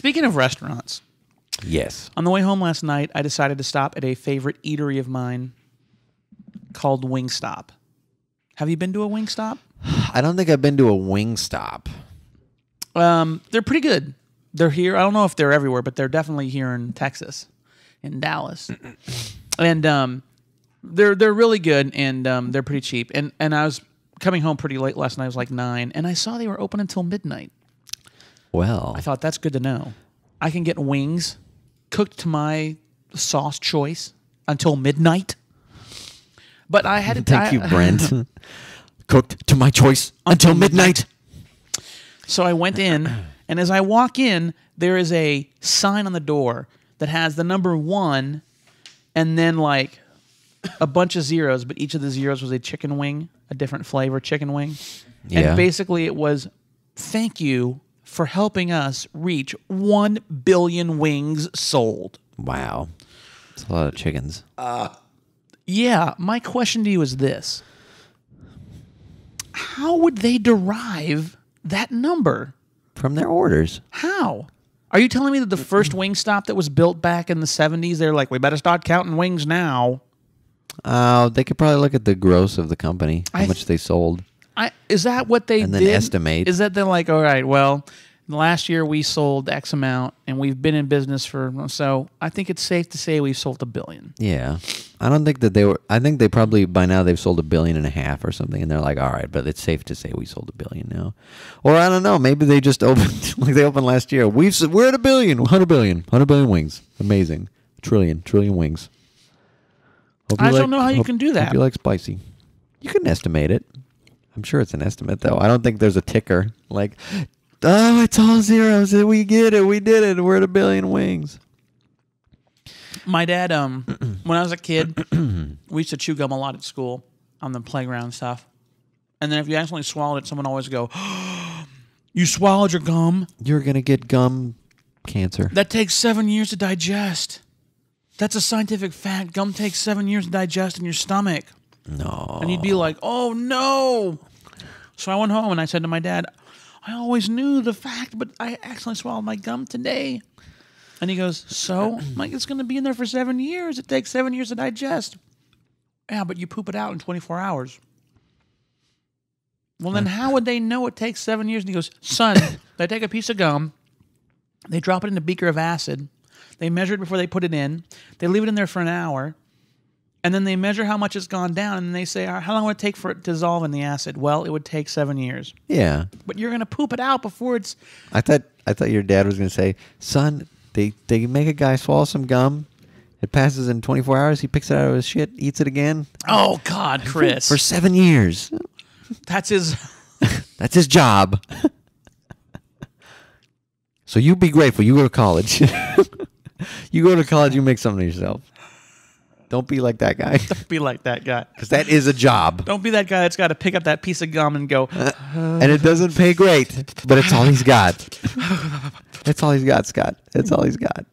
Speaking of restaurants. Yes. On the way home last night, I decided to stop at a favorite eatery of mine called Wingstop. Have you been to a Wingstop? I don't think I've been to a Wingstop. They're pretty good. They're here. I don't know if they're everywhere, but they're definitely here in Texas, in Dallas. And they're really good, and they're pretty cheap. And I was coming home pretty late last night. It was like 9, and I saw they were open until midnight. Well, I thought that's good to know. I can get wings cooked to my sauce choice until midnight. But I had to... Thank you, Brent. Cooked to my choice until midnight. So I went in, and as I walk in, there is a sign on the door that has the number 1 and then like a bunch of zeros, but each of the zeros was a chicken wing, a different flavor chicken wing. Yeah. And basically it was, thank you for helping us reach 1 billion wings sold. Wow. That's a lot of chickens. Yeah, my question to you is this. How would they derive that number? From their orders. How? Are you telling me that the first Wingstop that was built back in the 70s, they're like, we better start counting wings now? They could probably look at the gross of the company, how much they sold. Is that what they and did? then estimate. Is that they're like, all right, well, last year we sold X amount, and we've been in business for, so I think it's safe to say we've sold 1 billion. Yeah. I don't think that they were, I think they probably, by now they've sold 1.5 billion or something, and they're like, all right, but it's safe to say we sold 1 billion now. Or I don't know, maybe they just opened, like they opened last year. We're at 1 billion, 100 billion wings. Amazing. Trillion wings. I don't know how you can do that. Hope you like spicy. You can estimate it. I'm sure it's an estimate, though. I don't think there's a ticker. Like, oh, it's all zeros. We get it. We did it. We're at 1 billion wings. My dad, when I was a kid, we used to chew gum a lot at school on the playground and stuff. And then if you accidentally swallowed it, someone would always go, you swallowed your gum? You're going to get gum cancer. That takes 7 years to digest. That's a scientific fact. Gum takes 7 years to digest in your stomach. No. And you'd be like, oh, no. So I went home and I said to my dad, I always knew the fact, but I accidentally swallowed my gum today. And he goes, so? I'm like, it's going to be in there for 7 years. It takes 7 years to digest. Yeah, but you poop it out in 24 hours. Well, then how would they know it takes 7 years? And he goes, son, they take a piece of gum, they drop it in a beaker of acid, they measure it before they put it in, they leave it in there for an hour, and then they measure how much it's gone down, and they say, how long would it take for it to dissolve in the acid? Well, it would take 7 years. Yeah. But you're going to poop it out before it's... I thought your dad was going to say, son, they make a guy swallow some gum. It passes in 24 hours. He picks it out of his shit, eats it again. Oh, God, Chris. For 7 years. That's his... That's his job. So you be grateful. You go to college. You go to college, you make something of yourself. Don't be like that guy. Don't be like that guy. Because that is a job. Don't be that guy that's got to pick up that piece of gum and go... and it doesn't pay great, but it's all he's got. That's all he's got, Scott. That's all he's got.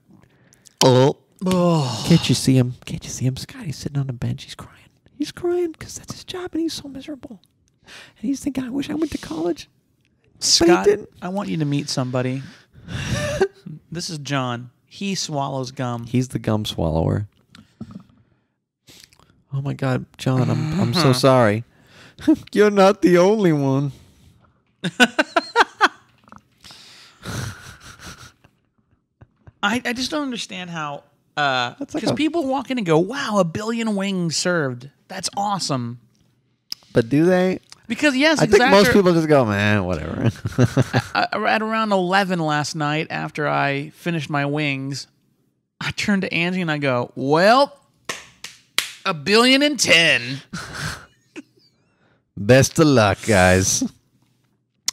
Oh. Can't you see him? Can't you see him, Scott? He's sitting on the bench. He's crying. He's crying because that's his job, and he's so miserable. And he's thinking, I wish I went to college. Scott, I want you to meet somebody. This is John. He swallows gum. He's the gum swallower. Oh my God, John, I'm so sorry. You're not the only one. I just don't understand how because people walk in and go, wow, 1 billion wings served. That's awesome. But do they? Because yes, I think most people just go, man, whatever. At around 11 last night, after I finished my wings, I turned to Angie and I go, well, 1,010,000,000. Best of luck, guys.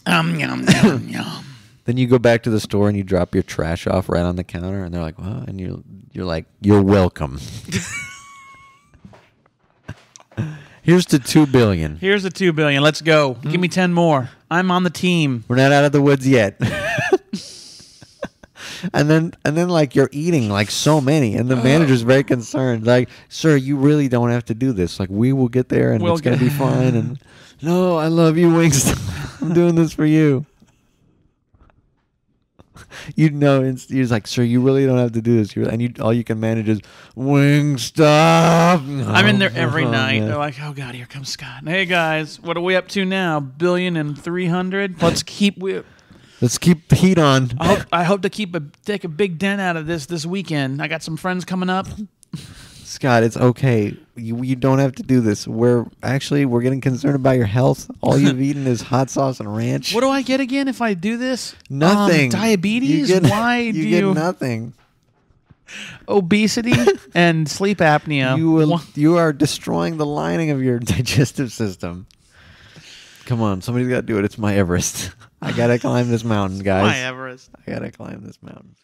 Yum, yum, yum. Then you go back to the store and you drop your trash off right on the counter, and they're like, "What?" And you're like, "You're welcome." Here's to 2 billion. Here's the 2 billion. Let's go. Give me 10 more. I'm on the team. We're not out of the woods yet. And then like you're eating like so many, and the manager's very concerned. Like, sir, you really don't have to do this. Like, we will get there, and it's gonna be fine. And no, I love you, Wingstop. I'm doing this for you. You know, he's like, sir, you really don't have to do this. All you can manage is Wingstop. I'm in there every night. man. They're like, oh God, here comes Scott. Hey guys, what are we up to now? 1,300,000,000. Let's keep the heat on. I hope to take a big dent out of this weekend. I got some friends coming up. Scott, it's okay. You don't have to do this. We're getting concerned about your health. All you've eaten is hot sauce and ranch. What do I get again if I do this? Nothing. Diabetes? Why do you get nothing? Obesity and sleep apnea. You are destroying the lining of your digestive system. Come on, somebody's got to do it. It's my Everest. I got to climb this mountain, guys. My Everest. I got to climb this mountain.